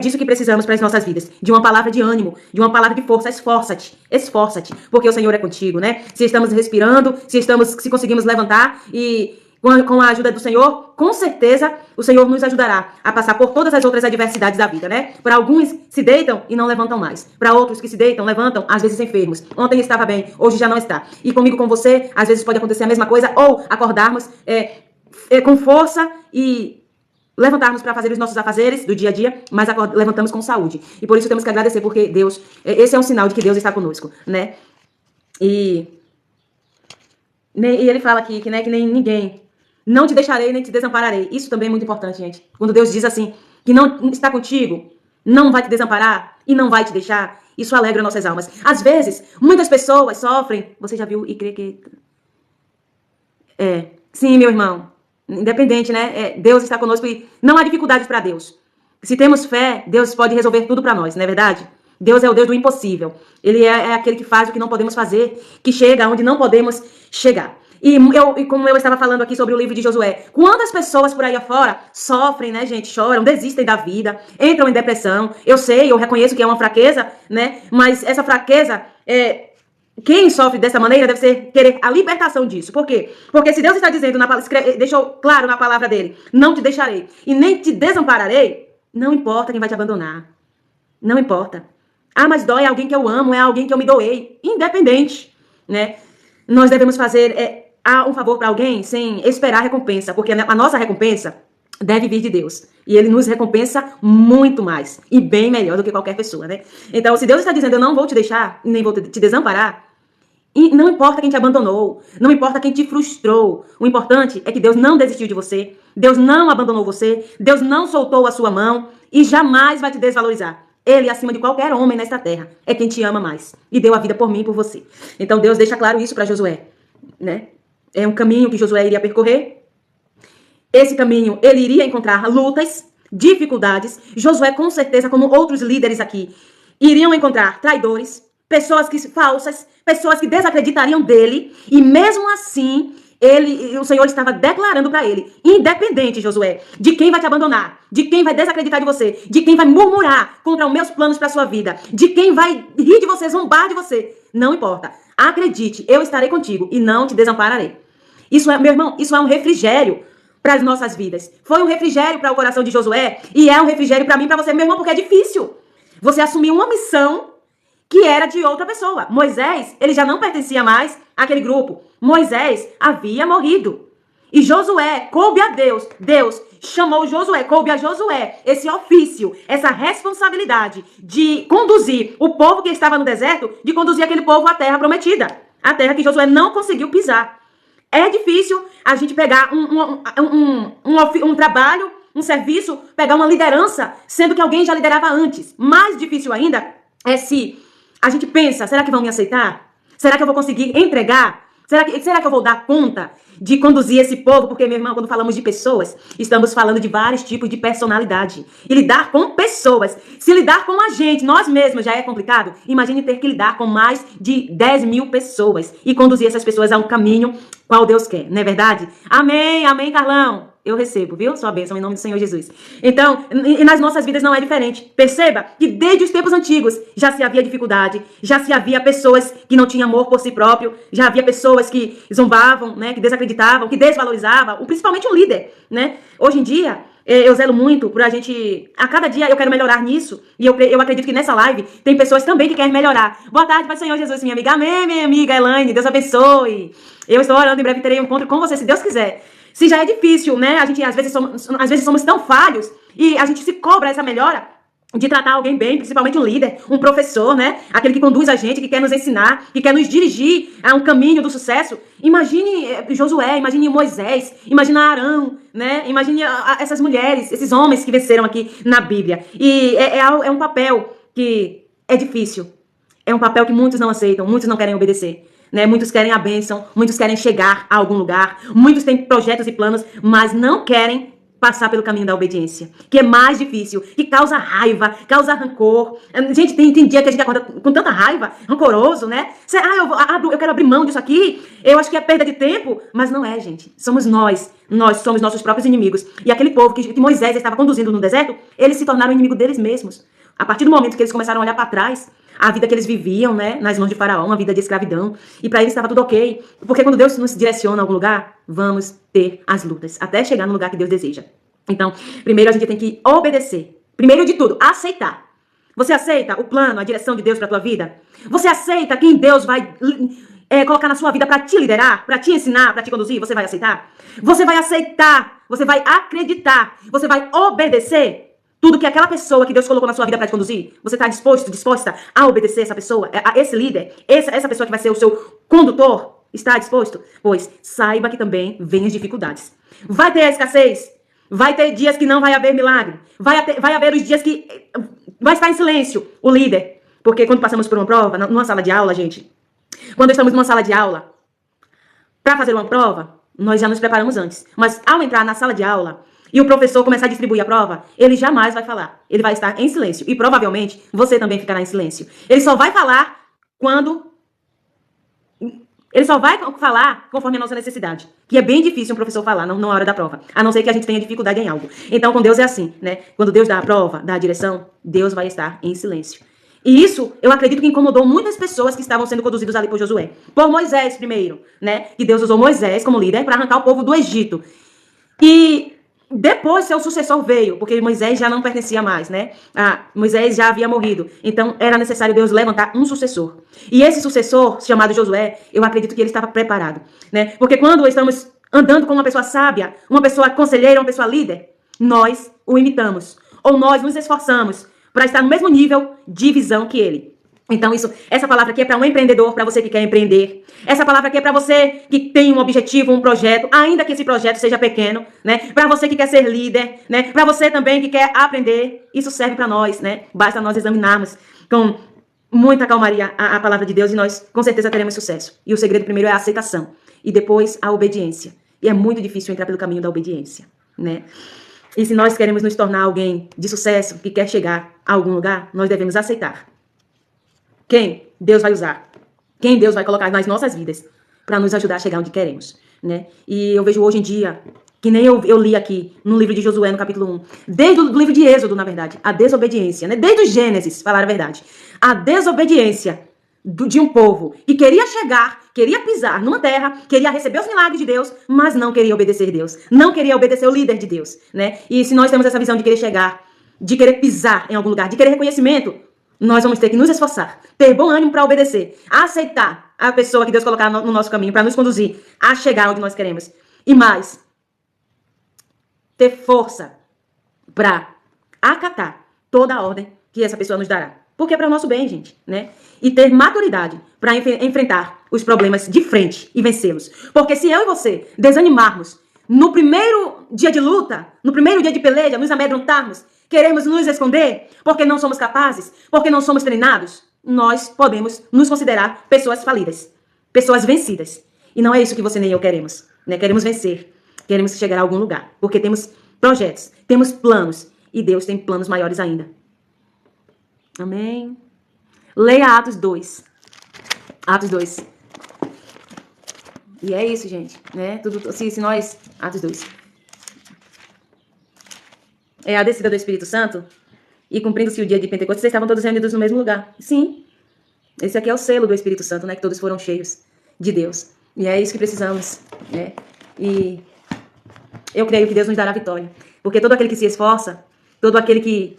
disso que precisamos para as nossas vidas, de uma palavra de ânimo, de uma palavra de força. Esforça-te, esforça-te, porque o Senhor é contigo, né? Se estamos respirando, se conseguimos levantar e com a ajuda do Senhor, com certeza o Senhor nos ajudará a passar por todas as outras adversidades da vida, né? Para alguns se deitam e não levantam mais. Para outros que se deitam, levantam, às vezes enfermos. Ontem estava bem, hoje já não está. E comigo, com você, às vezes pode acontecer a mesma coisa, ou acordarmos com força e levantarmos para fazer os nossos afazeres do dia a dia, mas levantamos com saúde. E por isso temos que agradecer, porque Deus, esse é um sinal de que Deus está conosco, né? E ele fala aqui que, né, que nem ninguém, não te deixarei nem te desampararei. Isso também é muito importante, gente. Quando Deus diz assim, que não está contigo, não vai te desamparar e não vai te deixar, isso alegra nossas almas. Às vezes, muitas pessoas sofrem, você já viu e crê que... Sim, meu irmão. Independente, né? Deus está conosco e não há dificuldades para Deus. Se temos fé, Deus pode resolver tudo para nós, não é verdade? Deus é o Deus do impossível. Ele é aquele que faz o que não podemos fazer, que chega onde não podemos chegar. E como eu estava falando aqui sobre o livro de Josué, quantas pessoas por aí afora sofrem, né, gente? Choram, desistem da vida, entram em depressão. Eu sei, eu reconheço que é uma fraqueza, né? Mas essa fraqueza quem sofre dessa maneira deve querer a libertação disso. Por quê? Porque se Deus está dizendo, deixou claro na palavra dele, não te deixarei e nem te desampararei, não importa quem vai te abandonar. Não importa. Ah, mas dói alguém que eu amo, é alguém que eu me doei. Independente, né? Nós devemos fazer um favor para alguém sem esperar recompensa, porque a nossa recompensa deve vir de Deus. E ele nos recompensa muito mais e bem melhor do que qualquer pessoa, né? Então, se Deus está dizendo, eu não vou te deixar, nem vou te desamparar, e não importa quem te abandonou, não importa quem te frustrou, o importante é que Deus não desistiu de você, Deus não abandonou você, Deus não soltou a sua mão e jamais vai te desvalorizar. Ele, acima de qualquer homem nesta terra, é quem te ama mais e deu a vida por mim e por você. Então Deus deixa claro isso para Josué, né? É um caminho que Josué iria percorrer. Esse caminho, ele iria encontrar lutas, dificuldades. Josué, com certeza, como outros líderes aqui, iriam encontrar traidores, pessoas falsas, pessoas que desacreditariam dele, e mesmo assim, o Senhor estava declarando para ele, independente, Josué, de quem vai te abandonar, de quem vai desacreditar de você, de quem vai murmurar contra os meus planos para sua vida, de quem vai rir de você, zombar de você, não importa. Acredite, eu estarei contigo e não te desampararei. Isso meu irmão, isso é um refrigério para as nossas vidas. Foi um refrigério para o coração de Josué e é um refrigério para mim e para você, meu irmão, porque é difícil. Você assumir uma missão que era de outra pessoa. Moisés, ele já não pertencia mais àquele grupo. Moisés havia morrido. E Josué, coube a Deus. Deus chamou Josué, coube a Josué esse ofício, essa responsabilidade de conduzir o povo que estava no deserto, de conduzir aquele povo à terra prometida. A terra que Josué não conseguiu pisar. É difícil a gente pegar um trabalho, um serviço, pegar uma liderança, sendo que alguém já liderava antes. Mais difícil ainda é se a gente pensa, será que vão me aceitar? Será que eu vou conseguir entregar? Será que eu vou dar conta de conduzir esse povo? Porque, meu irmão, quando falamos de pessoas, estamos falando de vários tipos de personalidade. E lidar com pessoas, se lidar com a gente, nós mesmos, já é complicado. Imagine ter que lidar com mais de 10 mil pessoas e conduzir essas pessoas a um caminho qual Deus quer, não é verdade? Amém, amém, Carlão. Eu recebo, viu? Sua bênção em nome do Senhor Jesus. Então, e nas nossas vidas não é diferente. Perceba que desde os tempos antigos já se havia dificuldade, já se havia pessoas que não tinham amor por si próprio, já havia pessoas que zombavam, né, que desacreditavam, que desvalorizavam, principalmente o líder, né? Hoje em dia, eu zelo muito por a gente... A cada dia eu quero melhorar nisso. E eu acredito que nessa live tem pessoas também que querem melhorar. Boa tarde, Pai do Senhor Jesus, minha amiga. Amém, minha amiga Elaine. Deus abençoe. Eu estou orando, em breve terei um encontro com você, se Deus quiser. Se já é difícil, né? A gente às vezes somos tão falhos e a gente se cobra essa melhora de tratar alguém bem, principalmente um líder, um professor, né? Aquele que conduz a gente, que quer nos ensinar, que quer nos dirigir a um caminho do sucesso. Imagine Josué, imagine Moisés, imagine Arão, né? Imagine essas mulheres, esses homens que venceram aqui na Bíblia. E é um papel que é difícil. É um papel que muitos não aceitam, muitos não querem obedecer. Né? Muitos querem a bênção, muitos querem chegar a algum lugar, muitos têm projetos e planos, mas não querem passar pelo caminho da obediência, que é mais difícil, que causa raiva, causa rancor. Gente, tem dia que a gente acorda com tanta raiva, rancoroso, né? Eu quero abrir mão disso aqui, eu acho que é perda de tempo, mas não é, gente. Somos nós somos nossos próprios inimigos. E aquele povo que Moisés estava conduzindo no deserto, eles se tornaram inimigo deles mesmos. A partir do momento que eles começaram a olhar para trás, a vida que eles viviam, né, nas mãos de Faraó, uma vida de escravidão, e para eles estava tudo ok, porque quando Deus nos direciona a algum lugar, vamos ter as lutas, até chegar no lugar que Deus deseja. Então, primeiro a gente tem que obedecer. Primeiro de tudo, aceitar. Você aceita o plano, a direção de Deus para a tua vida? Você aceita quem Deus vai colocar na sua vida para te liderar, para te ensinar, para te conduzir? Você vai aceitar? Você vai aceitar, você vai acreditar, você vai obedecer tudo que aquela pessoa que Deus colocou na sua vida para te conduzir? Você está disposta a obedecer essa pessoa, a esse líder, essa pessoa que vai ser o seu condutor? Está disposto? Pois saiba que também vem as dificuldades. Vai ter a escassez, vai ter dias que não vai haver milagre, vai haver os dias que vai estar em silêncio o líder. Porque quando passamos por uma prova, numa sala de aula, gente, quando estamos numa sala de aula, para fazer uma prova, nós já nos preparamos antes. Mas ao entrar na sala de aula e o professor começar a distribuir a prova, ele jamais vai falar. Ele vai estar em silêncio. E provavelmente você também ficará em silêncio. Ele só vai falar conforme a nossa necessidade. Que é bem difícil um professor falar na hora da prova. A não ser que a gente tenha dificuldade em algo. Então com Deus é assim, né? Quando Deus dá a prova, dá a direção, Deus vai estar em silêncio. E isso, eu acredito que incomodou muitas pessoas que estavam sendo conduzidas ali por Josué. Por Moisés primeiro, né? Que Deus usou Moisés como líder para arrancar o povo do Egito. E depois seu sucessor veio, porque Moisés já não pertencia mais, né? Moisés já havia morrido. Então era necessário Deus levantar um sucessor. E esse sucessor, chamado Josué, eu acredito que ele estava preparado, né? Porque quando estamos andando com uma pessoa sábia, uma pessoa conselheira, uma pessoa líder, nós o imitamos. Ou nós nos esforçamos para estar no mesmo nível de visão que ele. Então essa palavra aqui é para um empreendedor, para você que quer empreender. Essa palavra aqui é para você que tem um objetivo, um projeto, ainda que esse projeto seja pequeno, né? Para você que quer ser líder, né? Para você também que quer aprender. Isso serve para nós, né? Basta nós examinarmos com muita calmaria a palavra de Deus e nós com certeza teremos sucesso. E o segredo primeiro é a aceitação e depois a obediência. E é muito difícil entrar pelo caminho da obediência, né? E se nós queremos nos tornar alguém de sucesso, que quer chegar a algum lugar, nós devemos aceitar quem Deus vai usar, quem Deus vai colocar nas nossas vidas para nos ajudar a chegar onde queremos, né? E eu vejo hoje em dia, que nem eu li aqui no livro de Josué, no capítulo 1, desde o livro de Êxodo, na verdade, a desobediência, né? Desde o Gênesis, falar a verdade, a desobediência de um povo que queria chegar, queria pisar numa terra, queria receber os milagres de Deus, mas não queria obedecer Deus, não queria obedecer o líder de Deus, né? E se nós temos essa visão de querer chegar, de querer pisar em algum lugar, de querer reconhecimento, nós vamos ter que nos esforçar, ter bom ânimo para obedecer, aceitar a pessoa que Deus colocar no nosso caminho para nos conduzir a chegar onde nós queremos. E mais, ter força para acatar toda a ordem que essa pessoa nos dará. Porque é para o nosso bem, gente, né? E ter maturidade para enfrentar os problemas de frente e vencê-los. Porque se eu e você desanimarmos no primeiro dia de luta, no primeiro dia de peleja, nos amedrontarmos, queremos nos esconder porque não somos capazes, porque não somos treinados, nós podemos nos considerar pessoas falidas, pessoas vencidas. E não é isso que você nem eu queremos, né? Queremos vencer, queremos chegar a algum lugar, porque temos projetos, temos planos, e Deus tem planos maiores ainda. Amém? Leia Atos 2. Atos 2. E é isso, gente, né? Se nós... Atos 2. É a descida do Espírito Santo, e cumprindo-se o dia de Pentecostes, vocês estavam todos reunidos no mesmo lugar. Sim, esse aqui é o selo do Espírito Santo, né? Que todos foram cheios de Deus. E é isso que precisamos, né? E eu creio que Deus nos dará vitória. Porque todo aquele que se esforça, todo aquele que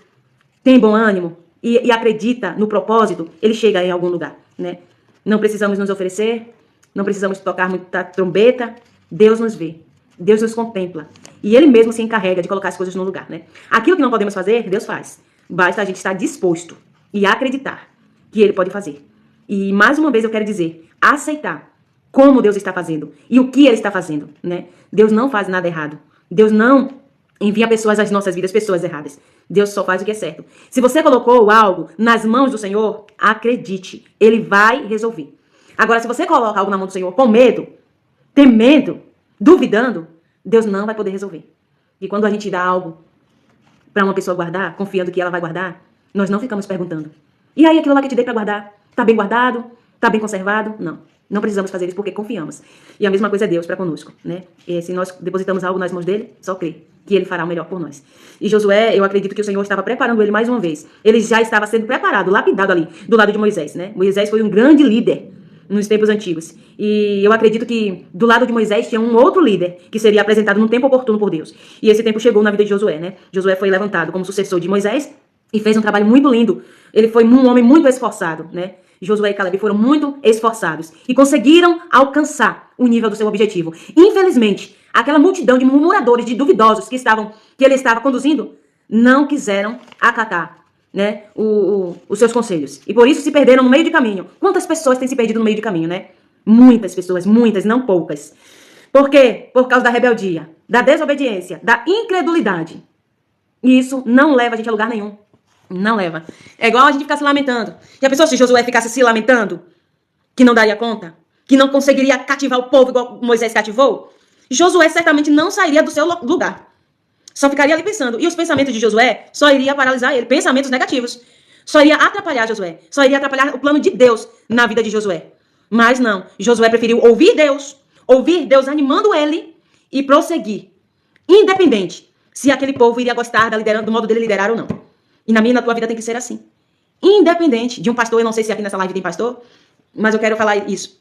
tem bom ânimo e acredita no propósito, ele chega em algum lugar, né? Não precisamos nos oferecer, não precisamos tocar muita trombeta. Deus nos vê, Deus nos contempla. E Ele mesmo se encarrega de colocar as coisas no lugar, né? Aquilo que não podemos fazer, Deus faz. Basta a gente estar disposto e acreditar que Ele pode fazer. E mais uma vez eu quero dizer, aceitar como Deus está fazendo e o que Ele está fazendo, né? Deus não faz nada errado. Deus não envia pessoas às nossas vidas, pessoas erradas. Deus só faz o que é certo. Se você colocou algo nas mãos do Senhor, acredite, Ele vai resolver. Agora, se você coloca algo na mão do Senhor com medo, temendo, duvidando, Deus não vai poder resolver. E quando a gente dá algo para uma pessoa guardar, confiando que ela vai guardar, nós não ficamos perguntando: e aí, aquilo lá que eu te dei para guardar, tá bem guardado? Tá bem conservado? Não. Não precisamos fazer isso porque confiamos. E a mesma coisa é Deus para conosco, né? E se nós depositamos algo nas mãos dele, só crer que ele fará o melhor por nós. E Josué, eu acredito que o Senhor estava preparando ele mais uma vez. Ele já estava sendo preparado, lapidado ali, do lado de Moisés, né? Moisés foi um grande líder nos tempos antigos. E eu acredito que do lado de Moisés tinha um outro líder que seria apresentado num tempo oportuno por Deus. E esse tempo chegou na vida de Josué, né? Josué foi levantado como sucessor de Moisés e fez um trabalho muito lindo. Ele foi um homem muito esforçado, né? Josué e Caleb foram muito esforçados e conseguiram alcançar o nível do seu objetivo. Infelizmente, aquela multidão de murmuradores, de duvidosos que ele estava conduzindo, não quiseram acatar, né, os seus conselhos. E por isso se perderam no meio de caminho. Quantas pessoas têm se perdido no meio de caminho, né? Muitas pessoas, muitas, não poucas. Por quê? Por causa da rebeldia, da desobediência, da incredulidade. E isso não leva a gente a lugar nenhum. Não leva. É igual a gente ficar se lamentando. Já pensou se Josué ficasse se lamentando? Que não daria conta? Que não conseguiria cativar o povo igual Moisés cativou? Josué certamente não sairia do seu lugar. Só ficaria ali pensando. E os pensamentos de Josué só iria paralisar ele. Pensamentos negativos. Só iria atrapalhar Josué. Só iria atrapalhar o plano de Deus na vida de Josué. Mas não. Josué preferiu ouvir Deus animando ele e prosseguir. Independente se aquele povo iria gostar do modo dele liderar ou não. E na minha e na tua vida tem que ser assim. Independente de um pastor, eu não sei se aqui nessa live tem pastor, mas eu quero falar isso.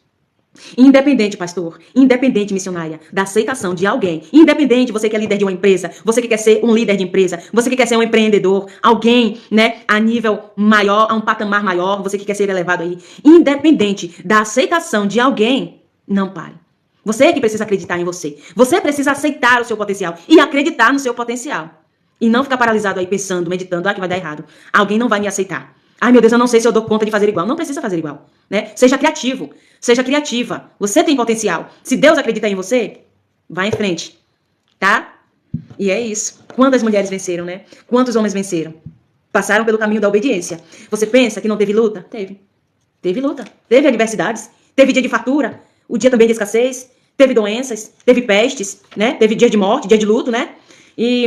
Independente, pastor, independente, missionária, da aceitação de alguém, independente, você que é líder de uma empresa, você que quer ser um líder de empresa, você que quer ser um empreendedor, alguém, né, a nível maior, a um patamar maior, você que quer ser elevado aí, independente da aceitação de alguém, não pare. Você que precisa acreditar em você. Você precisa aceitar o seu potencial e acreditar no seu potencial. E não ficar paralisado aí pensando, meditando, que vai dar errado. Alguém não vai me aceitar. Ai, meu Deus, eu não sei se eu dou conta de fazer igual. Não precisa fazer igual, né? Seja criativo, seja criativa. Você tem potencial. Se Deus acredita em você, vá em frente, tá? E é isso. Quantas mulheres venceram, né? Quantos homens venceram? Passaram pelo caminho da obediência. Você pensa que não teve luta? Teve. Teve luta. Teve adversidades. Teve dia de fartura. O dia também de escassez. Teve doenças. Teve pestes, né? Teve dia de morte, dia de luto, né?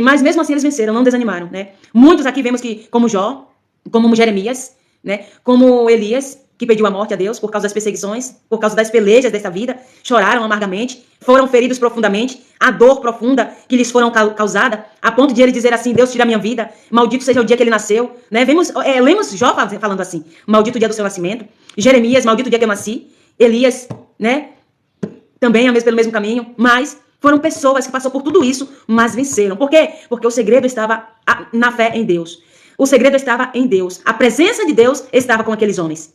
Mas mesmo assim eles venceram, não desanimaram, né? Muitos aqui vemos que, como Jó, como Jeremias, né? Como Elias, que pediu a morte a Deus por causa das perseguições, por causa das pelejas dessa vida, choraram amargamente, foram feridos profundamente, a dor profunda que lhes foram causada, a ponto de ele dizer assim: Deus tira a minha vida, maldito seja o dia que ele nasceu, né? Lemos Jó falando assim: maldito o dia do seu nascimento. Jeremias: maldito o dia que eu nasci. Elias, né? Também pelo mesmo caminho, mas foram pessoas que passaram por tudo isso, mas venceram. Por quê? Porque o segredo estava na fé em Deus. O segredo estava em Deus. A presença de Deus estava com aqueles homens.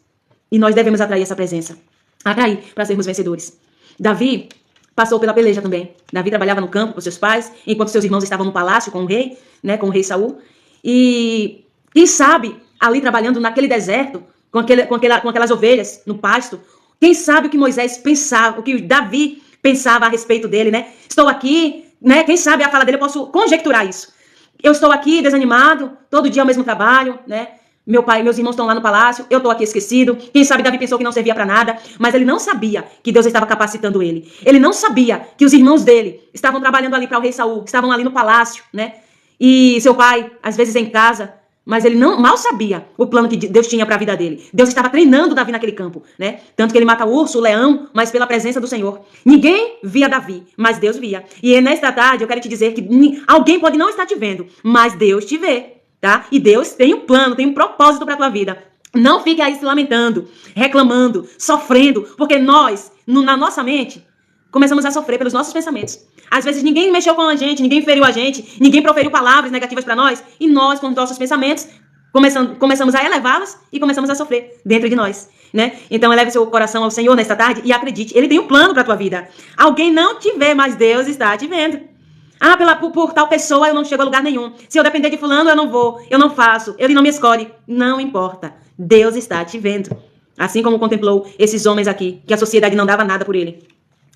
E nós devemos atrair essa presença. Atrair para sermos vencedores. Davi passou pela peleja também. Davi trabalhava no campo com seus pais, enquanto seus irmãos estavam no palácio com o rei, né, com o rei Saul. E quem sabe, ali trabalhando naquele deserto, com aquelas ovelhas no pasto, quem sabe o que Moisés pensava, o que Davi pensava a respeito dele, né? Estou aqui, né? Quem sabe a fala dele, eu posso conjecturar isso. Eu estou aqui desanimado, todo dia é o mesmo trabalho, né? Meu pai e meus irmãos estão lá no palácio, eu estou aqui esquecido. Quem sabe Davi pensou que não servia para nada, mas ele não sabia que Deus estava capacitando ele. Ele não sabia que os irmãos dele estavam trabalhando ali para o rei Saul, estavam ali no palácio, né? E seu pai, às vezes em casa, mas ele mal sabia o plano que Deus tinha para a vida dele. Deus estava treinando Davi naquele campo, né? Tanto que ele mata o urso, o leão, mas pela presença do Senhor. Ninguém via Davi, mas Deus via. E nesta tarde eu quero te dizer que alguém pode não estar te vendo, mas Deus te vê, tá? E Deus tem um plano, tem um propósito para a tua vida. Não fique aí se lamentando, reclamando, sofrendo, porque nós, na nossa mente, começamos a sofrer pelos nossos pensamentos. Às vezes ninguém mexeu com a gente, ninguém feriu a gente, ninguém proferiu palavras negativas para nós, e nós, com os nossos pensamentos, começamos a elevá-los e começamos a sofrer dentro de nós, né? Então eleve seu coração ao Senhor nesta tarde e acredite, Ele tem um plano para a tua vida. Alguém não te vê, mas Deus está te vendo. Ah, por tal pessoa eu não chego a lugar nenhum. Se eu depender de fulano, eu não vou, eu não faço, ele não me escolhe. Não importa, Deus está te vendo. Assim como contemplou esses homens aqui, que a sociedade não dava nada por ele.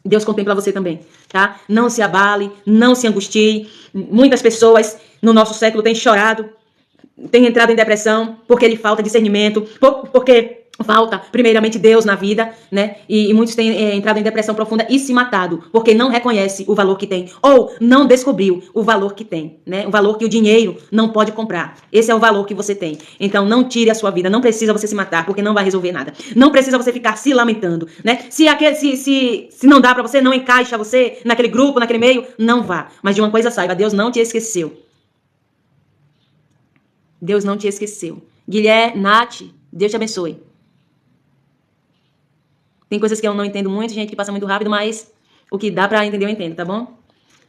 Deus contempla você também, tá? Não se abale, não se angustie. Muitas pessoas no nosso século têm chorado, têm entrado em depressão, porque lhe falta discernimento, porque Falta, primeiramente, Deus na vida, né? E muitos têm entrado em depressão profunda e se matado, porque não reconhece o valor que tem, ou não descobriu o valor que tem, né? O valor que o dinheiro não pode comprar. Esse é o valor que você tem. Então, não tire a sua vida, não precisa você se matar, porque não vai resolver nada. Não precisa você ficar se lamentando, né? Se não dá pra você, não encaixa você naquele grupo, naquele meio, não vá. Mas de uma coisa saiba, Deus não te esqueceu. Deus não te esqueceu. Guilherme, Nath, Deus te abençoe. Tem coisas que eu não entendo muito, gente, que passa muito rápido, mas o que dá pra entender eu entendo, tá bom?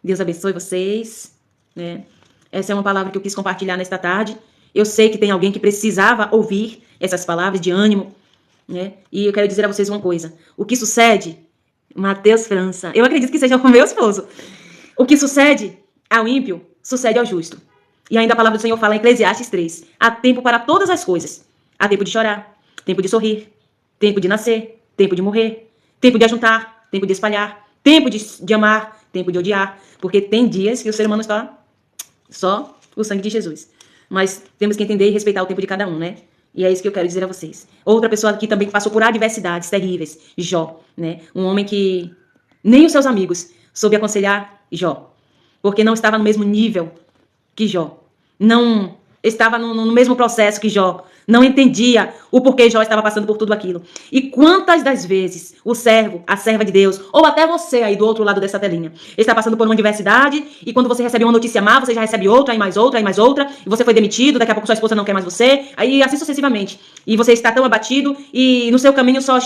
Deus abençoe vocês, né? Essa é uma palavra que eu quis compartilhar nesta tarde. Eu sei que tem alguém que precisava ouvir essas palavras de ânimo, né? E eu quero dizer a vocês uma coisa. O que sucede, Mateus França, eu acredito que seja com meu esposo. O que sucede ao ímpio, sucede ao justo. E ainda a palavra do Senhor fala em Eclesiastes 3. Há tempo para todas as coisas. Há tempo de chorar, tempo de sorrir, tempo de nascer, tempo de morrer, tempo de ajuntar, tempo de espalhar, tempo de amar, tempo de odiar. Porque tem dias que o ser humano está só o sangue de Jesus. Mas temos que entender e respeitar o tempo de cada um, né? E é isso que eu quero dizer a vocês. Outra pessoa aqui também que passou por adversidades terríveis, Jó, né? Um homem que nem os seus amigos soube aconselhar Jó, porque não estava no mesmo nível que Jó. Não estava no mesmo processo que Jó. Não entendia o porquê Jó estava passando por tudo aquilo. E quantas das vezes o servo, a serva de Deus, ou até você aí do outro lado dessa telinha, está passando por uma adversidade e quando você recebe uma notícia má, você já recebe outra, aí mais outra, aí mais outra, e você foi demitido, daqui a pouco sua esposa não quer mais você, aí assim sucessivamente. E você está tão abatido e no seu caminho só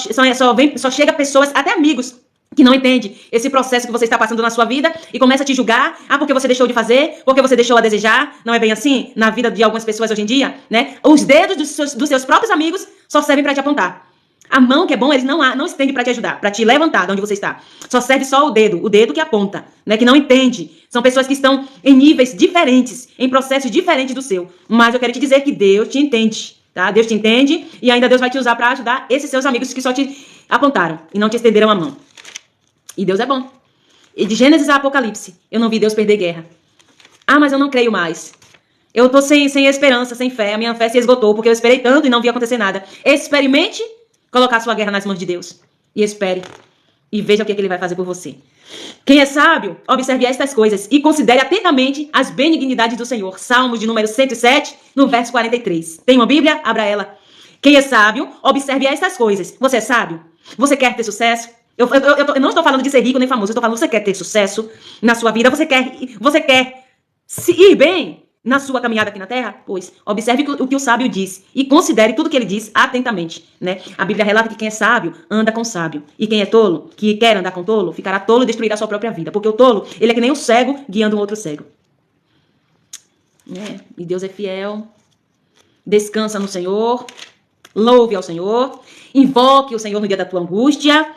chega pessoas, até amigos, que não entende esse processo que você está passando na sua vida e começa a te julgar, porque você deixou de fazer, porque você deixou a desejar. Não é bem assim na vida de algumas pessoas hoje em dia, né? Os dedos dos seus próprios amigos só servem para te apontar. A mão, que é bom, eles não estende para te ajudar, para te levantar de onde você está. Só serve só o dedo que aponta, né? Que não entende. São pessoas que estão em níveis diferentes, em processos diferentes do seu. Mas eu quero te dizer que Deus te entende, tá? Deus te entende e ainda Deus vai te usar para ajudar esses seus amigos que só te apontaram e não te estenderam a mão. E Deus é bom. E de Gênesis a Apocalipse, eu não vi Deus perder guerra. Ah, mas eu não creio mais. Eu estou sem esperança, sem fé. A minha fé se esgotou, porque eu esperei tanto e não vi acontecer nada. Experimente colocar sua guerra nas mãos de Deus. E espere. E veja o que Ele vai fazer por você. Quem é sábio, observe estas coisas e considere atentamente as benignidades do Senhor. Salmos de número 107, no verso 43. Tem uma Bíblia? Abra ela. Quem é sábio, observe estas coisas. Você é sábio? Você quer ter sucesso? Eu não estou falando de ser rico nem famoso, eu estou falando que você quer ter sucesso na sua vida, você quer se ir bem na sua caminhada aqui na Terra? Pois, observe o que o sábio diz e considere tudo que ele diz atentamente, né? A Bíblia relata que quem é sábio anda com sábio e quem é tolo, que quer andar com tolo, ficará tolo e destruirá a sua própria vida, porque o tolo, ele é que nem um cego guiando um outro cego. E Deus é fiel, descansa no Senhor, louve ao Senhor, invoque o Senhor no dia da tua angústia,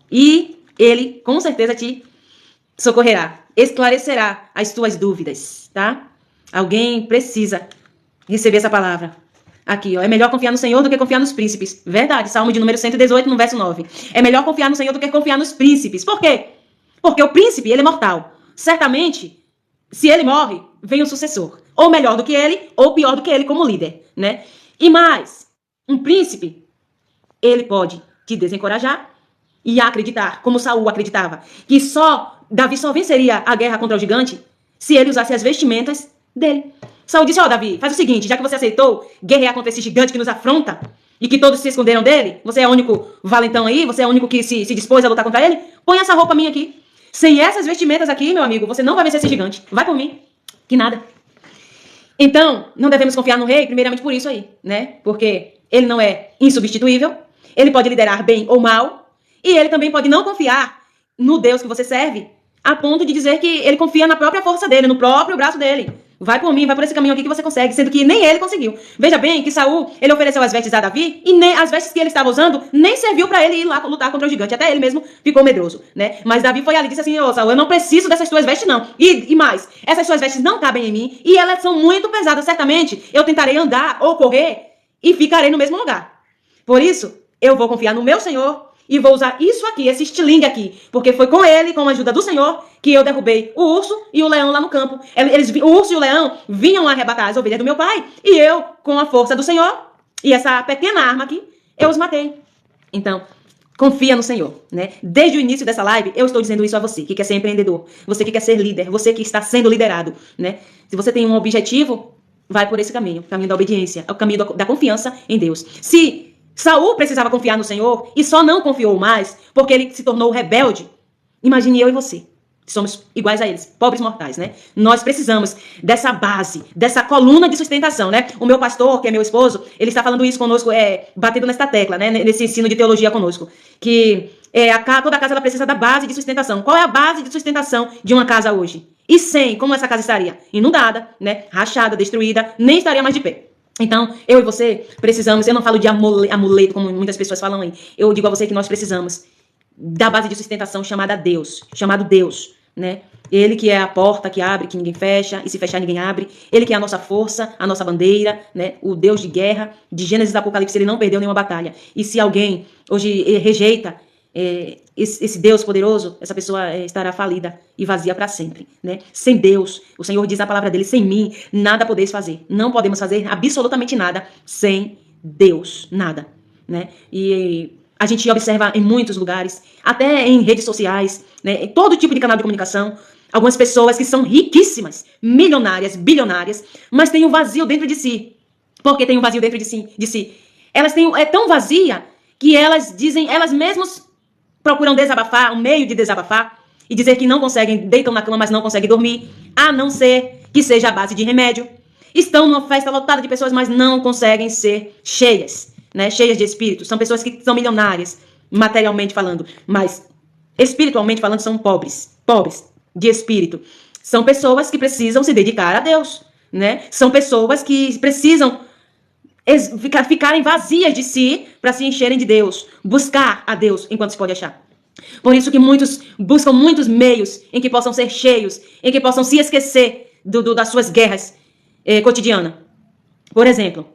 e Ele, com certeza, te socorrerá, esclarecerá as tuas dúvidas, tá? Alguém precisa receber essa palavra. Aqui, ó. É melhor confiar no Senhor do que confiar nos príncipes. Verdade, Salmo de número 118, no verso 9. É melhor confiar no Senhor do que confiar nos príncipes. Por quê? Porque o príncipe, ele é mortal. Certamente, se ele morre, vem o sucessor. Ou melhor do que ele, ou pior do que ele como líder, né? E mais, um príncipe, ele pode te desencorajar, e acreditar, como Saul acreditava, que Davi só venceria a guerra contra o gigante se ele usasse as vestimentas dele. Saul disse, Davi, faz o seguinte, já que você aceitou guerrear contra esse gigante que nos afronta e que todos se esconderam dele, você é o único valentão aí, você é o único que se dispôs a lutar contra ele, põe essa roupa minha aqui. Sem essas vestimentas aqui, meu amigo, você não vai vencer esse gigante. Vai por mim. Que nada. Então, não devemos confiar no rei, primeiramente por isso aí, né? Porque ele não é insubstituível, ele pode liderar bem ou mal, e ele também pode não confiar no Deus que você serve, a ponto de dizer que ele confia na própria força dele, no próprio braço dele. Vai por mim, vai por esse caminho aqui que você consegue, sendo que nem ele conseguiu. Veja bem que Saul, ele ofereceu as vestes a Davi, e nem as vestes que ele estava usando nem serviu para ele ir lá lutar contra o gigante. Até ele mesmo ficou medroso, né? Mas Davi foi ali e disse assim, Saul, eu não preciso dessas tuas vestes não. E mais, essas suas vestes não cabem em mim, e elas são muito pesadas, certamente. Eu tentarei andar ou correr, e ficarei no mesmo lugar. Por isso, eu vou confiar no meu Senhor, e vou usar isso aqui, esse estilingue aqui, porque foi com ele, com a ajuda do Senhor, que eu derrubei o urso e o leão lá no campo. O urso e o leão vinham arrebatar as ovelhas do meu pai, e eu, com a força do Senhor, e essa pequena arma aqui, eu os matei. Então, confia no Senhor, né? Desde o início dessa live, eu estou dizendo isso a você que quer ser empreendedor, você que quer ser líder, você que está sendo liderado, né? Se você tem um objetivo, vai por esse caminho, o caminho da obediência, o caminho da confiança em Deus. Se Saul precisava confiar no Senhor e só não confiou mais porque ele se tornou rebelde, imagine eu e você. Somos iguais a eles, pobres mortais, né? Nós precisamos dessa base, dessa coluna de sustentação, né? O meu pastor, que é meu esposo, ele está falando isso conosco, batendo nesta tecla, né? Nesse ensino de teologia conosco. Que toda casa ela precisa da base de sustentação. Qual é a base de sustentação de uma casa hoje? E sem, como essa casa estaria? Inundada, né? Rachada, destruída, nem estaria mais de pé. Então, eu e você precisamos, eu não falo de amuleto, como muitas pessoas falam aí. Eu digo a você que nós precisamos da base de sustentação chamada Deus, chamado Deus. Né? Ele que é a porta que abre, que ninguém fecha, e se fechar ninguém abre. Ele que é a nossa força, a nossa bandeira, né? O Deus de guerra, de Gênesis e Apocalipse, ele não perdeu nenhuma batalha. E se alguém hoje rejeita esse Deus poderoso, essa pessoa estará falida e vazia para sempre, né? Sem Deus, o Senhor diz na palavra dele, sem mim, nada podeis fazer. Não podemos fazer absolutamente nada sem Deus, nada, né? E a gente observa em muitos lugares, até em redes sociais, né, em todo tipo de canal de comunicação, algumas pessoas que são riquíssimas, milionárias, bilionárias, mas têm um vazio dentro de si. Por que tem um vazio dentro de si? Elas têm, tão vazia que elas dizem, elas mesmas procuram desabafar, um meio de desabafar, e dizer que não conseguem, deitam na cama, mas não conseguem dormir, a não ser que seja a base de remédio. Estão numa festa lotada de pessoas, mas não conseguem ser cheias. Né, cheias de espírito, são pessoas que são milionárias, materialmente falando, mas espiritualmente falando são pobres de espírito. São pessoas que precisam se dedicar a Deus, né? São pessoas que precisam ficarem vazias de si para se encherem de Deus, buscar a Deus enquanto se pode achar. Por isso que muitos buscam muitos meios em que possam ser cheios, em que possam se esquecer das suas guerras cotidianas. Por exemplo,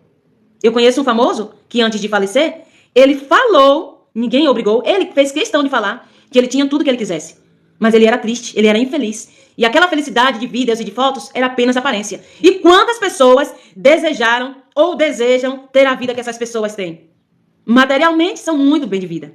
eu conheço um famoso que antes de falecer, ele falou, ninguém obrigou, ele fez questão de falar que ele tinha tudo que ele quisesse. Mas ele era triste, ele era infeliz. E aquela felicidade de vídeos e de fotos era apenas aparência. E quantas pessoas desejaram ou desejam ter a vida que essas pessoas têm? Materialmente são muito bem de vida,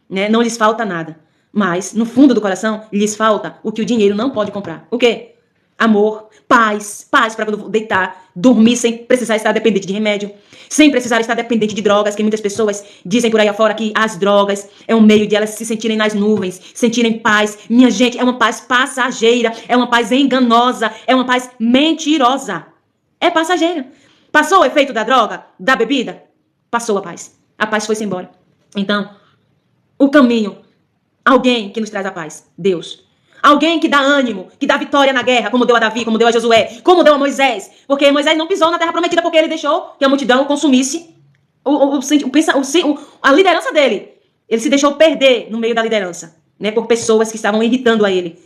né? Não lhes falta nada. Mas no fundo do coração lhes falta o que o dinheiro não pode comprar. O quê? Amor, paz para deitar, dormir sem precisar estar dependente de remédio, sem precisar estar dependente de drogas, que muitas pessoas dizem por aí afora que as drogas é um meio de elas se sentirem nas nuvens, sentirem paz. Minha gente, é uma paz passageira, é uma paz enganosa, é uma paz mentirosa. É passageira. Passou o efeito da droga, da bebida? Passou a paz. A paz foi-se embora. Então, o caminho, alguém que nos traz a paz, Deus. Alguém que dá ânimo, que dá vitória na guerra, como deu a Davi, como deu a Josué, como deu a Moisés. Porque Moisés não pisou na terra prometida porque ele deixou que a multidão consumisse a liderança dele. Ele se deixou perder no meio da liderança, né, por pessoas que estavam irritando a ele.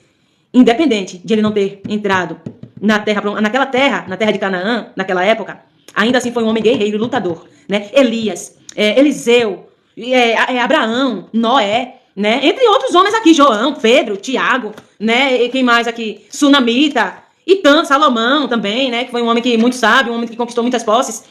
Independente de ele não ter entrado naquela terra, na terra de Canaã, naquela época, ainda assim foi um homem guerreiro e lutador. Né? Elias, Eliseu, Abraão, Noé, né? Entre outros homens aqui, João, Pedro, Tiago, né? E quem mais aqui? Sunamita, e Salomão também, né? Que foi um homem que muito sábio, um homem que conquistou muitas posses,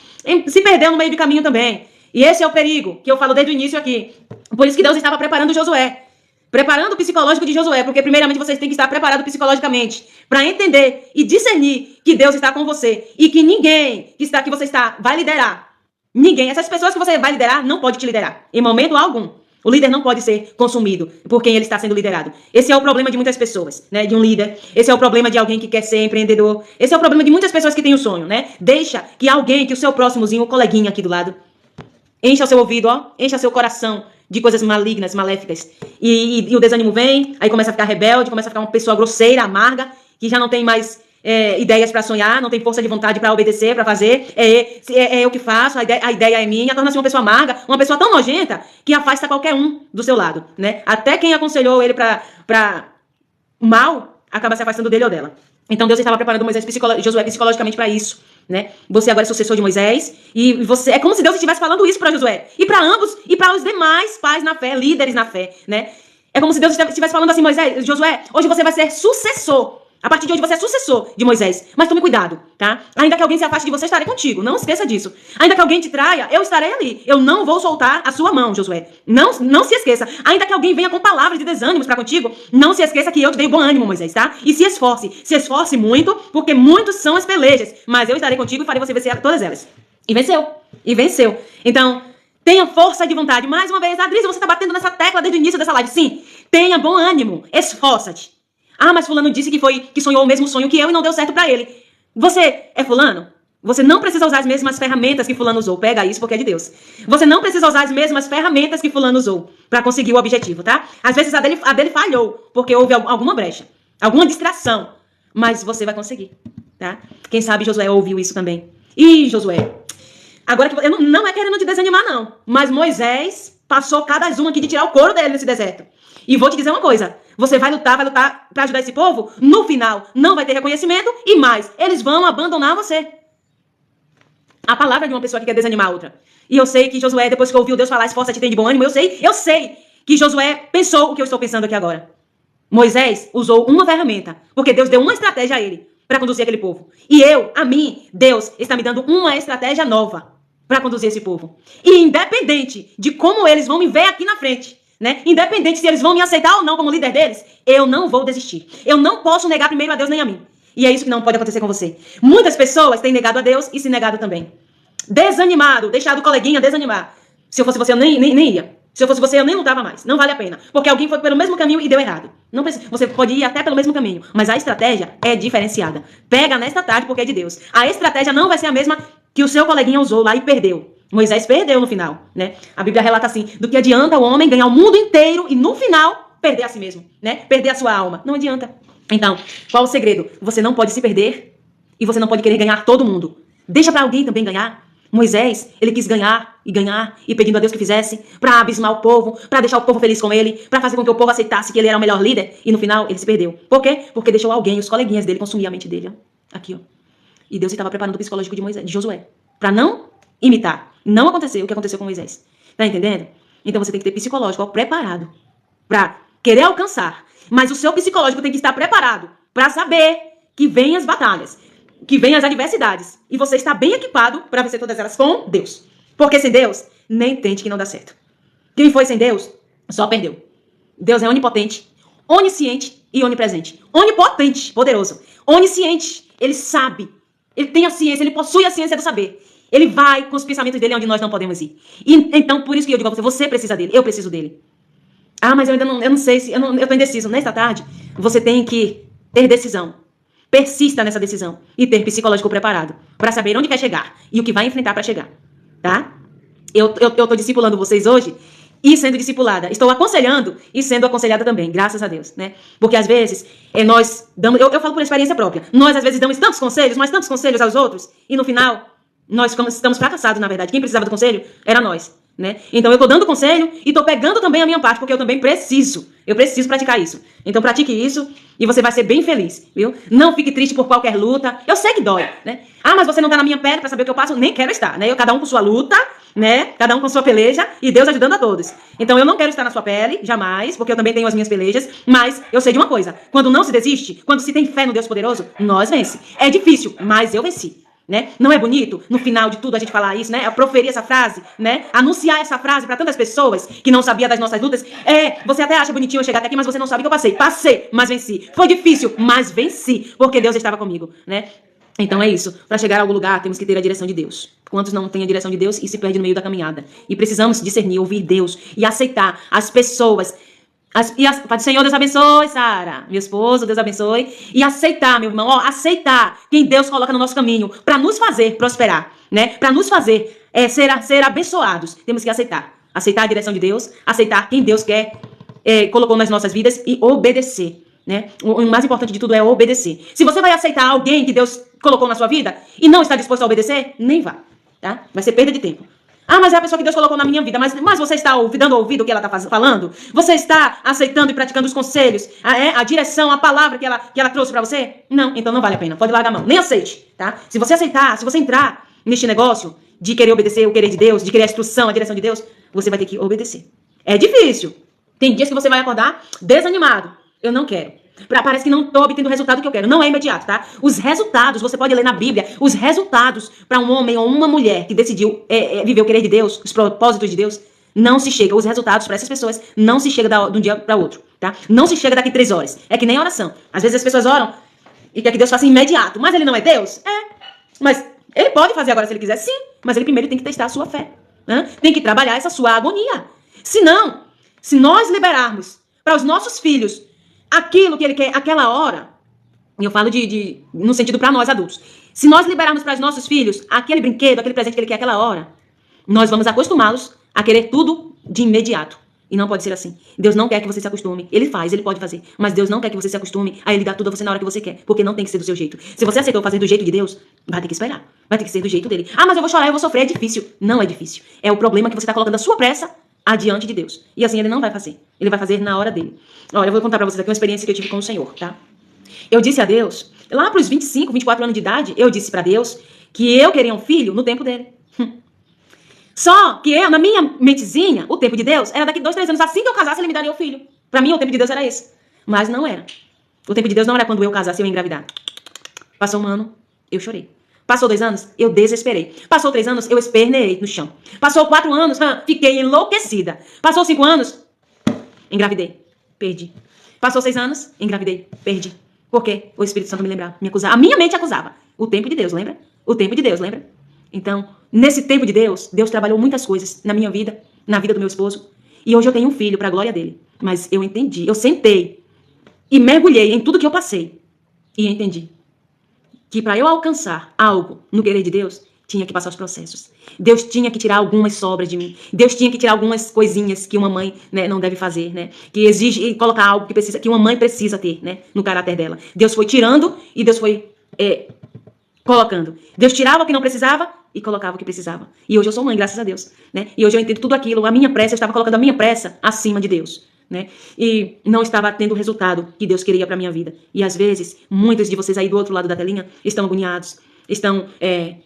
se perdeu no meio do caminho também. E esse é o perigo que eu falo desde o início aqui. Por isso que Deus estava preparando Josué, preparando o psicológico de Josué, porque primeiramente vocês têm que estar preparados psicologicamente para entender e discernir que Deus está com você e que ninguém que você está vai liderar. Ninguém, essas pessoas que você vai liderar não pode te liderar em momento algum. O líder não pode ser consumido por quem ele está sendo liderado. Esse é o problema de muitas pessoas, né? De um líder. Esse é o problema de alguém que quer ser empreendedor. Esse é o problema de muitas pessoas que têm um sonho, né? Deixa que alguém, que o seu próximozinho, o coleguinha aqui do lado, encha o seu ouvido, encha o seu coração de coisas malignas, maléficas. E o desânimo vem, aí começa a ficar rebelde, começa a ficar uma pessoa grosseira, amarga, que já não tem mais ideias para sonhar, não tem força de vontade para obedecer, para fazer, eu que faço, a ideia é minha, torna-se uma pessoa amarga, uma pessoa tão nojenta que afasta qualquer um do seu lado, né? Até quem aconselhou ele para mal, acaba se afastando dele ou dela. Então Deus estava preparando Josué psicologicamente para isso, né? Você agora é sucessor de Moisés e você é como se Deus estivesse falando isso para Josué e para ambos e para os demais pais na fé, líderes na fé, né? É como se Deus estivesse falando assim, Josué, hoje você vai ser sucessor A partir de hoje você é sucessor de Moisés. Mas tome cuidado, tá? Ainda que alguém se afaste de você, estarei contigo. Não esqueça disso. Ainda que alguém te traia, eu estarei ali. Eu não vou soltar a sua mão, Josué. Não se esqueça. Ainda que alguém venha com palavras de desânimos para contigo, não se esqueça que eu te dei bom ânimo, Moisés, tá? E se esforce. Se esforce muito, porque muitos são as pelejas. Mas eu estarei contigo e farei você vencer todas elas. E venceu. E venceu. Então, tenha força de vontade. Mais uma vez, Adriana, você está batendo nessa tecla desde o início dessa live. Sim. Tenha bom ânimo. Esforça-te. Ah, mas fulano disse que sonhou o mesmo sonho que eu e não deu certo pra ele. Você é fulano? Você não precisa usar as mesmas ferramentas que fulano usou. Pega isso porque é de Deus. Você não precisa usar as mesmas ferramentas que fulano usou pra conseguir o objetivo, tá? Às vezes a dele falhou porque houve alguma brecha, alguma distração. Mas você vai conseguir, tá? Quem sabe Josué ouviu isso também. Ih, Josué, agora que eu não é querendo te desanimar não, mas Moisés passou cada uma aqui de tirar o couro dele nesse deserto. E vou te dizer uma coisa. Você vai lutar pra ajudar esse povo. No final, não vai ter reconhecimento e mais, eles vão abandonar você. A palavra de uma pessoa que quer desanimar a outra. E eu sei que Josué, depois que ouviu Deus falar, esforça-te, tem de bom ânimo, eu sei que Josué pensou o que eu estou pensando aqui agora. Moisés usou uma ferramenta, porque Deus deu uma estratégia a ele para conduzir aquele povo. E Deus está me dando uma estratégia nova para conduzir esse povo. E independente de como eles vão me ver aqui na frente, né? Independente se eles vão me aceitar ou não como líder deles, eu não vou desistir. Eu não posso negar primeiro a Deus nem a mim. E é isso que não pode acontecer com você. Muitas pessoas têm negado a Deus e se negado também. Desanimado, deixado o coleguinha desanimar. Se eu fosse você, eu nem ia. Se eu fosse você, eu nem lutava mais. Não vale a pena. Porque alguém foi pelo mesmo caminho e deu errado. Não precisa. Você pode ir até pelo mesmo caminho, mas a estratégia é diferenciada. Pega nesta tarde porque é de Deus. A estratégia não vai ser a mesma que o seu coleguinha usou lá e perdeu. Moisés perdeu no final, né? A Bíblia relata assim, do que adianta o homem ganhar o mundo inteiro e no final perder a si mesmo, né? Perder a sua alma. Não adianta. Então, qual o segredo? Você não pode se perder e você não pode querer ganhar todo mundo. Deixa pra alguém também ganhar. Moisés, ele quis ganhar e pedindo a Deus que fizesse, pra abismar o povo, pra deixar o povo feliz com ele, pra fazer com que o povo aceitasse que ele era o melhor líder e no final ele se perdeu. Por quê? Porque deixou alguém, os coleguinhas dele, consumir a mente dele, ó. Aqui, ó. E Deus estava preparando o psicológico de Josué, pra não imitar. Não aconteceu o que aconteceu com Moisés. Tá entendendo? Então você tem que ter psicológico preparado pra querer alcançar. Mas o seu psicológico tem que estar preparado pra saber que vem as batalhas, que vem as adversidades. E você está bem equipado pra vencer todas elas com Deus. Porque sem Deus, nem tente que não dá certo. Quem foi sem Deus, só perdeu. Deus é onipotente, onisciente e onipresente. Onipotente, poderoso. Onisciente, ele sabe. Ele tem a ciência, ele possui a ciência do saber. Ele vai com os pensamentos dele onde nós não podemos ir. E, então, por isso que eu digo a você precisa dele, eu preciso dele. Ah, mas eu não sei se, eu tô indeciso. Nesta tarde, você tem que ter decisão. Persista nessa decisão e ter psicológico preparado para saber onde quer chegar e o que vai enfrentar para chegar, tá? Eu tô discipulando vocês hoje e sendo discipulada. Estou aconselhando e sendo aconselhada também, graças a Deus, né? Porque às vezes nós damos, eu falo por experiência própria, nós às vezes damos tantos conselhos, mas tantos conselhos aos outros e no final nós estamos fracassados, na verdade. Quem precisava do conselho era nós, né? Então eu tô dando conselho e tô pegando também a minha parte, porque eu também preciso. Eu preciso praticar isso. Então pratique isso e você vai ser bem feliz, viu? Não fique triste por qualquer luta. Eu sei que dói, né? Ah, mas você não tá na minha pele pra saber o que eu passo? Nem quero estar, né? Cada um com sua luta, né? Cada um com sua peleja e Deus ajudando a todos. Então eu não quero estar na sua pele, jamais, porque eu também tenho as minhas pelejas, mas eu sei de uma coisa. Quando não se desiste, quando se tem fé no Deus poderoso, nós vence. É difícil, mas eu venci. Né? Não é bonito, no final de tudo, a gente falar isso, né? Proferir essa frase, né? Anunciar essa frase para tantas pessoas que não sabiam das nossas lutas. Você até acha bonitinho eu chegar até aqui, mas você não sabe que eu passei. Passei, mas venci. Foi difícil, mas venci, porque Deus estava comigo, né? Então é isso. Para chegar a algum lugar, temos que ter a direção de Deus. Quantos não têm a direção de Deus e se perdem no meio da caminhada? E precisamos discernir, ouvir Deus e aceitar as pessoas. Senhor, Deus abençoe, Sara, meu esposo, Deus abençoe. E aceitar, meu irmão, aceitar quem Deus coloca no nosso caminho para nos fazer prosperar, né? Para nos fazer ser abençoados. Temos que aceitar a direção de Deus, aceitar quem Deus colocou nas nossas vidas e obedecer, né? O mais importante de tudo é obedecer. Se você vai aceitar alguém que Deus colocou na sua vida e não está disposto a obedecer, nem vá, tá? Vai ser perda de tempo. Ah, mas é a pessoa que Deus colocou na minha vida. Mas você está dando ouvido o que ela está falando? Você está aceitando e praticando os conselhos? A direção, a palavra que ela trouxe para você? Não, então não vale a pena. Pode largar a mão. Nem aceite, tá? Se você aceitar, se você entrar neste negócio de querer obedecer o querer de Deus, de querer a instrução, a direção de Deus, você vai ter que obedecer. É difícil. Tem dias que você vai acordar desanimado. Eu não quero. Parece que não estou obtendo o resultado que eu quero. Não é imediato, tá? Os resultados, você pode ler na Bíblia, os resultados para um homem ou uma mulher que decidiu viver o querer de Deus, os propósitos de Deus, não se chega. Os resultados para essas pessoas não se chega de um dia para outro, tá? Não se chega daqui 3 horas. É que nem oração. Às vezes as pessoas oram e quer que Deus faça imediato. Mas ele não é Deus? Mas ele pode fazer agora se ele quiser, sim. Mas ele primeiro tem que testar a sua fé. Né? Tem que trabalhar essa sua agonia. Senão, se nós liberarmos para os nossos filhos aquilo que ele quer, aquela hora, e eu falo no sentido para nós adultos, se nós liberarmos para os nossos filhos aquele brinquedo, aquele presente que ele quer aquela hora, nós vamos acostumá-los a querer tudo de imediato. E não pode ser assim. Deus não quer que você se acostume. Ele faz, ele pode fazer. Mas Deus não quer que você se acostume a ele dar tudo a você na hora que você quer. Porque não tem que ser do seu jeito. Se você aceitou fazer do jeito de Deus, vai ter que esperar. Vai ter que ser do jeito dele. Ah, mas eu vou chorar, eu vou sofrer, é difícil. Não é difícil. É o problema que você está colocando a sua pressa adiante de Deus. E assim ele não vai fazer. Ele vai fazer na hora dele. Olha, eu vou contar pra vocês aqui uma experiência que eu tive com o Senhor, tá? Eu disse a Deus, lá pros 25, 24 anos de idade, eu disse pra Deus que eu queria um filho no tempo dele. Só que eu, na minha mentezinha, o tempo de Deus era daqui 2, 3 anos. Assim que eu casasse, ele me daria o filho. Pra mim, o tempo de Deus era esse. Mas não era. O tempo de Deus não era quando eu casasse e eu engravidar. Passou 1 ano, eu chorei. Passou 2 anos, eu desesperei. Passou 3 anos, eu esperneei no chão. Passou 4 anos, fiquei enlouquecida. Passou 5 anos, engravidei, perdi. Passou 6 anos, engravidei, perdi. Por quê? O Espírito Santo me lembrava, me acusava. A minha mente acusava. O tempo de Deus, lembra? O tempo de Deus, lembra? Então, nesse tempo de Deus, Deus trabalhou muitas coisas na minha vida, na vida do meu esposo. E hoje eu tenho um filho para a glória dele. Mas eu entendi, eu sentei e mergulhei em tudo que eu passei. E entendi que para eu alcançar algo no querer de Deus, tinha que passar os processos. Deus tinha que tirar algumas sobras de mim. Deus tinha que tirar algumas coisinhas que uma mãe, né, não deve fazer, né? Que exige e colocar algo que uma mãe precisa ter, né, no caráter dela. Deus foi tirando e Deus foi colocando. Deus tirava o que não precisava e colocava o que precisava. E hoje eu sou mãe, graças a Deus, né? E hoje eu entendo tudo aquilo. A minha pressa, eu estava colocando a minha pressa acima de Deus, né? E não estava tendo o resultado que Deus queria para minha vida. E às vezes, muitos de vocês aí do outro lado da telinha estão agoniados, estão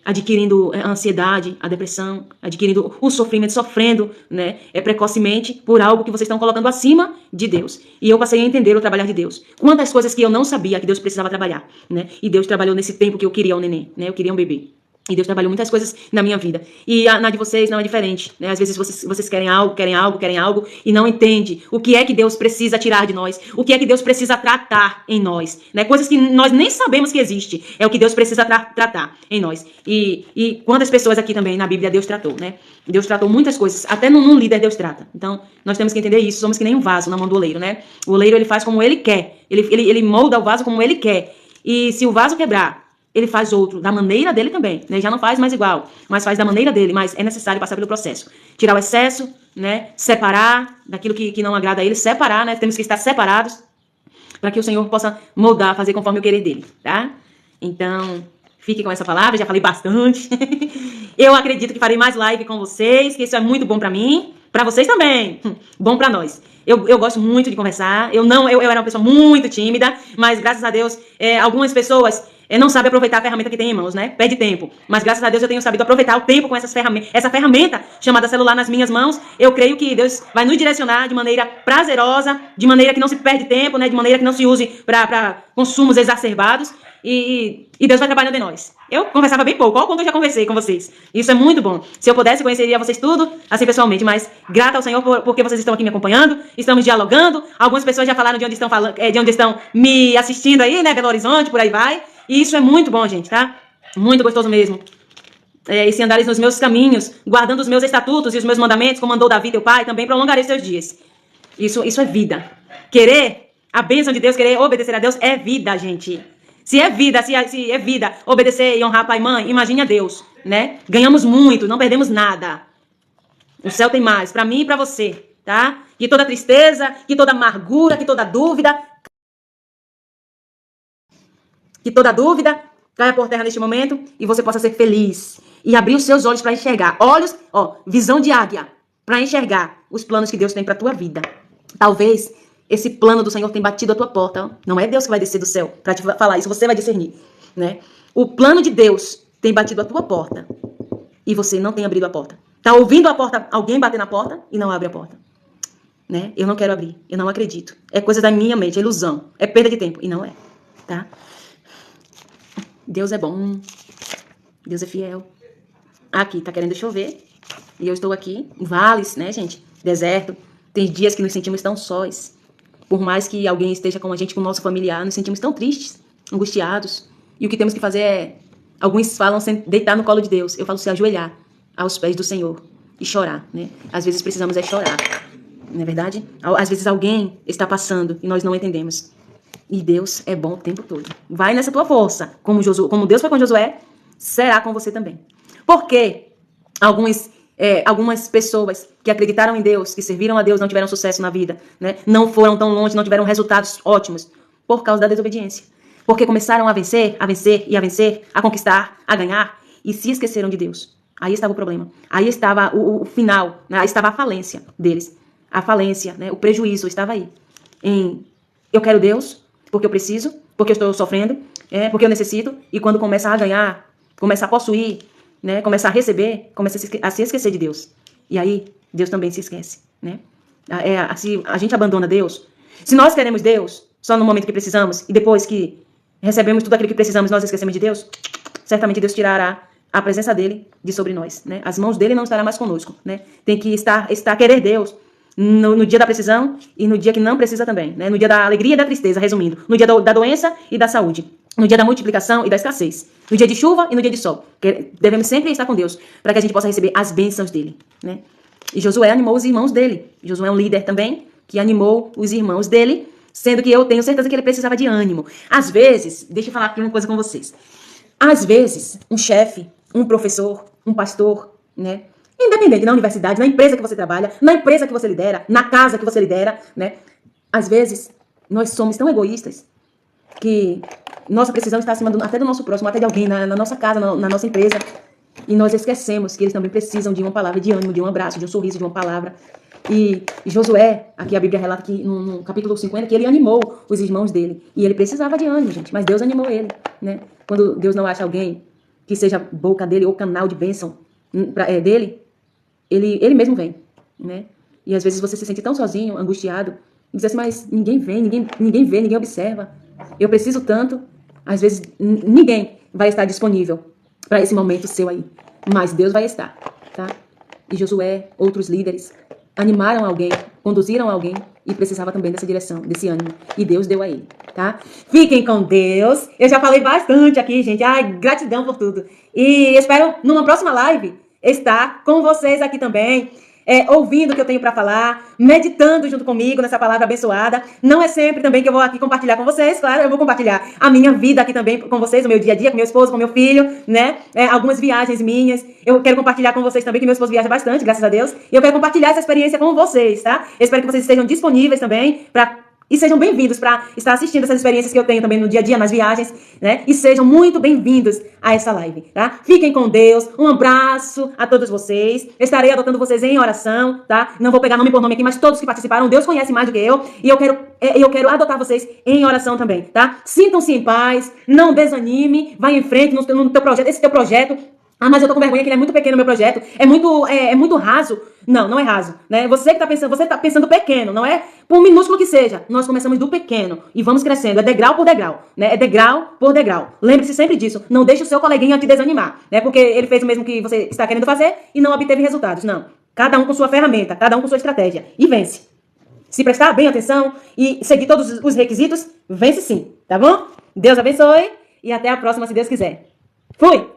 adquirindo a ansiedade, a depressão, adquirindo o sofrimento, sofrendo, né, precocemente por algo que vocês estão colocando acima de Deus. E eu passei a entender o trabalhar de Deus. Quantas coisas que eu não sabia que Deus precisava trabalhar, né? E Deus trabalhou nesse tempo que eu queria um neném, né? Eu queria um bebê. E Deus trabalhou muitas coisas na minha vida. E na de vocês não é diferente, né? Às vezes vocês querem algo e não entendem o que é que Deus precisa tirar de nós, o que é que Deus precisa tratar em nós, né? Coisas que nós nem sabemos que existe, é o que Deus precisa tratar em nós. E quantas pessoas aqui também na Bíblia Deus tratou, né? Deus tratou muitas coisas, até num líder Deus trata. Então, nós temos que entender isso, somos que nem um vaso na mão do oleiro, né? O oleiro, ele faz como ele quer, ele molda o vaso como ele quer. E se o vaso quebrar, ele faz outro, da maneira dele também, né? Já não faz mais igual, mas faz da maneira dele, mas é necessário passar pelo processo. Tirar o excesso, né? Separar daquilo que não agrada a ele, separar, né? Temos que estar separados para que o Senhor possa moldar, fazer conforme o querer dele, tá? Então, fique com essa palavra, já falei bastante. Eu acredito que farei mais live com vocês, que isso é muito bom para mim, para vocês também, bom para nós. Eu gosto muito de conversar, eu era uma pessoa muito tímida, mas graças a Deus, algumas pessoas não sabem aproveitar a ferramenta que tem em mãos, né? Perde tempo. Mas graças a Deus eu tenho sabido aproveitar o tempo com essa ferramenta chamada celular nas minhas mãos. Eu creio que Deus vai nos direcionar de maneira prazerosa, de maneira que não se perde tempo, né? De maneira que não se use para consumos exacerbados. E Deus vai trabalhando em nós. Eu conversava bem pouco, olha o quanto eu já conversei com vocês. Isso é muito bom. Se eu pudesse, conheceria vocês tudo, assim pessoalmente, mas grata ao Senhor porque vocês estão aqui me acompanhando, estamos dialogando. Algumas pessoas já falaram de onde estão de onde estão me assistindo aí, né? Belo Horizonte, por aí vai. E isso é muito bom, gente, tá? Muito gostoso mesmo. E se andares nos meus caminhos, guardando os meus estatutos e os meus mandamentos, como mandou Davi, teu pai, também prolongarei seus dias. Isso é vida. Querer a bênção de Deus, querer obedecer a Deus é vida, gente. Se é vida obedecer e honrar pai e mãe, imagine a Deus, né? Ganhamos muito, não perdemos nada. O céu tem mais, pra mim e pra você, tá? Que toda tristeza, que toda amargura, que toda dúvida caia por terra neste momento e você possa ser feliz e abrir os seus olhos para enxergar. Olhos, visão de águia, para enxergar os planos que Deus tem para tua vida. Talvez esse plano do Senhor tenha batido a tua porta. Não é Deus que vai descer do céu para te falar isso, você vai discernir, né? O plano de Deus tem batido a tua porta e você não tem abrido a porta. Tá ouvindo a porta, alguém bater na porta e não abre a porta. né? Eu não quero abrir, eu não acredito. É coisa da minha mente, é ilusão, é perda de tempo. E não é, tá? Deus é bom, Deus é fiel. Aqui tá querendo chover e eu estou aqui em vales, né, gente? Deserto. Tem dias que nos sentimos tão sós. Por mais que alguém esteja com a gente, com o nosso familiar, nos sentimos tão tristes, angustiados. E o que temos que fazer é... Alguns falam deitar no colo de Deus. Eu falo se ajoelhar aos pés do Senhor e chorar, né? Às vezes precisamos é chorar, não é verdade? Às vezes alguém está passando e nós não entendemos. E Deus é bom o tempo todo. Vai nessa tua força. Como Deus foi com Josué, será com você também. Porque algumas pessoas que acreditaram em Deus, que serviram a Deus, não tiveram sucesso na vida, né? Não foram tão longe, não tiveram resultados ótimos por causa da desobediência. Porque começaram a vencer, a conquistar, a ganhar e se esqueceram de Deus. Aí estava o problema. Aí estava o final, né? Aí estava a falência deles. A falência, né? O prejuízo estava aí. Eu quero Deus porque eu preciso, porque eu estou sofrendo, porque eu necessito. E quando começa a ganhar, começa a possuir, né? Começa a receber, começa a se esquecer de Deus. E aí, Deus também se esquece, né? Se a gente abandona Deus, se nós queremos Deus só no momento que precisamos, e depois que recebemos tudo aquilo que precisamos, nós esquecemos de Deus, certamente Deus tirará a presença dele de sobre nós, né? As mãos dele não estarão mais conosco, né? Tem que querer Deus no dia da precisão e no dia que não precisa também, né? No dia da alegria e da tristeza, resumindo. No dia da doença e da saúde. No dia da multiplicação e da escassez. No dia de chuva e no dia de sol. Devemos sempre estar com Deus para que a gente possa receber as bênçãos dele, né? E Josué animou os irmãos dele. Josué é um líder também que animou os irmãos dele, sendo que eu tenho certeza que ele precisava de ânimo. Às vezes, deixa eu falar aqui uma coisa com vocês. Às vezes, um chefe, um professor, um pastor, né? Independente, na universidade, na empresa que você trabalha, na empresa que você lidera, na casa que você lidera, né? Às vezes, nós somos tão egoístas que nossa precisão está acima até do nosso próximo, até de alguém na nossa casa, na nossa empresa. E nós esquecemos que eles também precisam de uma palavra de ânimo, de um abraço, de um sorriso, de uma palavra. E Josué, aqui a Bíblia relata que no capítulo 50, que ele animou os irmãos dele. E ele precisava de ânimo, gente, mas Deus animou ele, né? Quando Deus não acha alguém que seja boca dele ou canal de bênção dele, ele mesmo vem, né? E às vezes você se sente tão sozinho, angustiado, e diz assim, mas ninguém vem, ninguém vê, ninguém observa. Eu preciso tanto. Às vezes ninguém vai estar disponível para esse momento seu aí. Mas Deus vai estar, tá? E Josué, outros líderes, animaram alguém, conduziram alguém e precisava também dessa direção, desse ânimo. E Deus deu a ele, tá? Fiquem com Deus. Eu já falei bastante aqui, gente. Ai, gratidão por tudo. E espero, numa próxima live, estar com vocês aqui também, ouvindo o que eu tenho para falar, meditando junto comigo nessa palavra abençoada. Não é sempre também que eu vou aqui compartilhar com vocês, claro, eu vou compartilhar a minha vida aqui também com vocês, o meu dia a dia, com meu esposo, com meu filho, né? Algumas viagens minhas. Eu quero compartilhar com vocês também, que meu esposo viaja bastante, graças a Deus. E eu quero compartilhar essa experiência com vocês, tá? Eu espero que vocês estejam disponíveis também e sejam bem-vindos para estar assistindo essas experiências que eu tenho também no dia a dia, nas viagens, né? E sejam muito bem-vindos a essa live, tá? Fiquem com Deus. Um abraço a todos vocês. Eu estarei adotando vocês em oração, tá? Não vou pegar nome por nome aqui, mas todos que participaram, Deus conhece mais do que eu. E eu quero adotar vocês em oração também, tá? Sintam-se em paz. Não desanime. Vai em frente no teu projeto. Esse teu projeto... Ah, mas eu tô com vergonha que ele é muito pequeno, o meu projeto. É muito raso. Não, não é raso, né? Você tá pensando pequeno, não é? Por minúsculo que seja. Nós começamos do pequeno e vamos crescendo. É degrau por degrau, né? É degrau por degrau. Lembre-se sempre disso. Não deixe o seu coleguinha te desanimar, né? Porque ele fez o mesmo que você está querendo fazer e não obteve resultados. Não. Cada um com sua ferramenta, cada um com sua estratégia. E vence. Se prestar bem atenção e seguir todos os requisitos, vence sim, tá bom? Deus abençoe e até a próxima, se Deus quiser. Fui!